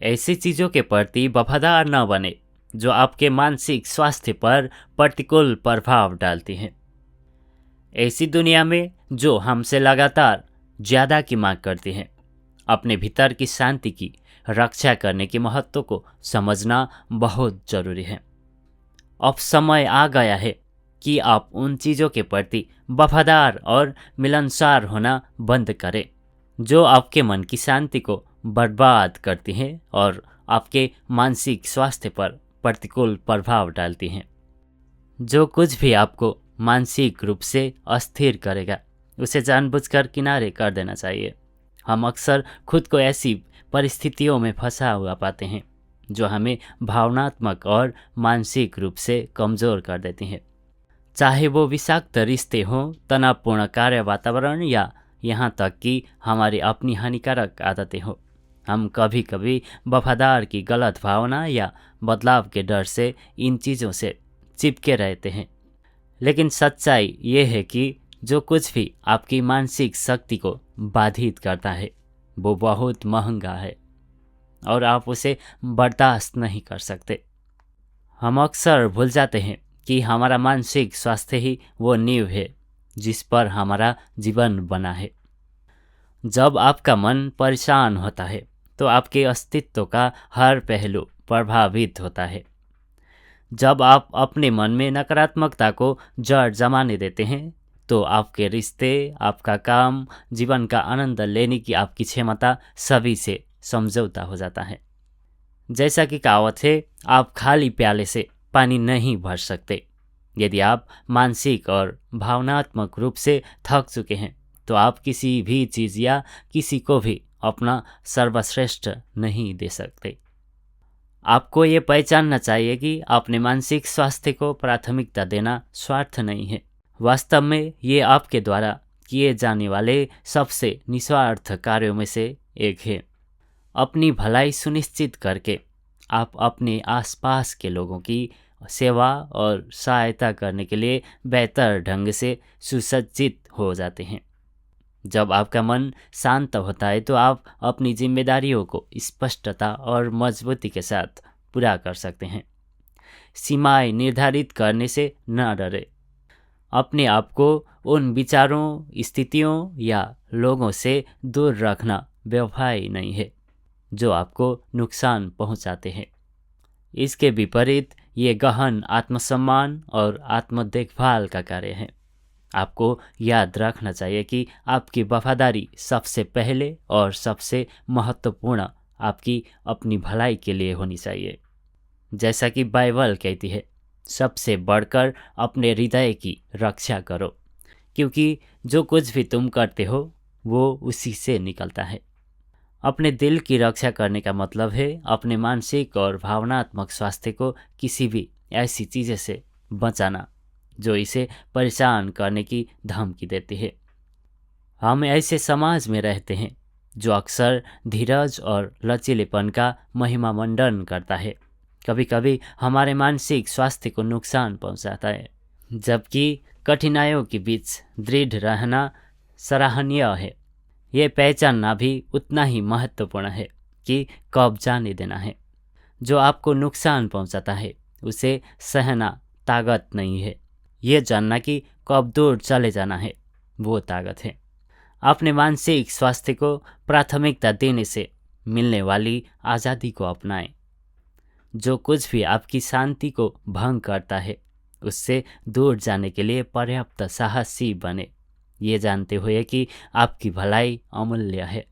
ऐसी चीज़ों के प्रति वफादार न बने जो आपके मानसिक स्वास्थ्य पर प्रतिकूल प्रभाव डालती हैं। ऐसी दुनिया में जो हमसे लगातार ज़्यादा की मांग करती है, अपने भीतर की शांति की रक्षा करने के महत्व को समझना बहुत जरूरी है। अब समय आ गया है कि आप उन चीज़ों के प्रति वफादार और मिलनसार होना बंद करें जो आपके मन की शांति को बर्बाद करती हैं और आपके मानसिक स्वास्थ्य पर प्रतिकूल प्रभाव डालती हैं। जो कुछ भी आपको मानसिक रूप से अस्थिर करेगा उसे जानबूझकर किनारे कर देना चाहिए। हम अक्सर खुद को ऐसी परिस्थितियों में फंसा हुआ पाते हैं जो हमें भावनात्मक और मानसिक रूप से कमज़ोर कर देती हैं, चाहे वो विषाक्त रिश्ते हों, तनावपूर्ण कार्य वातावरण या यहाँ तक कि हमारी अपनी हानिकारक आदतें हों। हम कभी कभी वफादार की गलत भावना या बदलाव के डर से इन चीज़ों से चिपके रहते हैं, लेकिन सच्चाई ये है कि जो कुछ भी आपकी मानसिक शक्ति को बाधित करता है वो बहुत महंगा है और आप उसे बर्दाश्त नहीं कर सकते। हम अक्सर भूल जाते हैं कि हमारा मानसिक स्वास्थ्य ही वो नींव है जिस पर हमारा जीवन बना है। जब आपका मन परेशान होता है तो आपके अस्तित्व का हर पहलू प्रभावित होता है। जब आप अपने मन में नकारात्मकता को जड़ जमाने देते हैं तो आपके रिश्ते, आपका काम, जीवन का आनंद लेने की आपकी क्षमता सभी से समझौता हो जाता है। जैसा कि कहावत है, आप खाली प्याले से पानी नहीं भर सकते। यदि आप मानसिक और भावनात्मक रूप से थक चुके हैं तो आप किसी भी चीज़ या किसी को भी अपना सर्वश्रेष्ठ नहीं दे सकते। आपको ये पहचानना चाहिए कि अपने मानसिक स्वास्थ्य को प्राथमिकता देना स्वार्थ नहीं है। वास्तव में ये आपके द्वारा किए जाने वाले सबसे निस्वार्थ कार्यों में से एक है। अपनी भलाई सुनिश्चित करके आप अपने आसपास के लोगों की सेवा और सहायता करने के लिए बेहतर ढंग से सुसज्जित हो जाते हैं। जब आपका मन शांत होता है तो आप अपनी जिम्मेदारियों को स्पष्टता और मजबूती के साथ पूरा कर सकते हैं। सीमाएं निर्धारित करने से न डरें। अपने आप को उन विचारों, स्थितियों या लोगों से दूर रखना व्यवहार नहीं है जो आपको नुकसान पहुंचाते हैं। इसके विपरीत ये गहन आत्मसम्मान और आत्म देखभाल का कार्य है। आपको याद रखना चाहिए कि आपकी वफादारी सबसे पहले और सबसे महत्वपूर्ण आपकी अपनी भलाई के लिए होनी चाहिए। जैसा कि बाइबल कहती है, सबसे बढ़कर अपने हृदय की रक्षा करो, क्योंकि जो कुछ भी तुम करते हो वो उसी से निकलता है। अपने दिल की रक्षा करने का मतलब है अपने मानसिक और भावनात्मक स्वास्थ्य को किसी भी ऐसी चीज़ से बचाना जो इसे परेशान करने की धमकी देती है। हम ऐसे समाज में रहते हैं जो अक्सर धीरज और लचीलेपन का महिमा मंडन करता है। कभी कभी हमारे मानसिक स्वास्थ्य को नुकसान पहुंचाता है, जबकि कठिनाइयों के बीच दृढ़ रहना सराहनीय है। ये पहचानना भी उतना ही महत्वपूर्ण है कि कब जाने देना है। जो आपको नुकसान पहुंचाता है उसे सहना ताकत नहीं है, ये जानना कि कब दूर चले जाना है वो ताकत है। अपने मानसिक स्वास्थ्य को प्राथमिकता देने से मिलने वाली आज़ादी को अपनाएं। जो कुछ भी आपकी शांति को भंग करता है उससे दूर जाने के लिए पर्याप्त साहसी बने, ये जानते हुए कि आपकी भलाई अमूल्य है।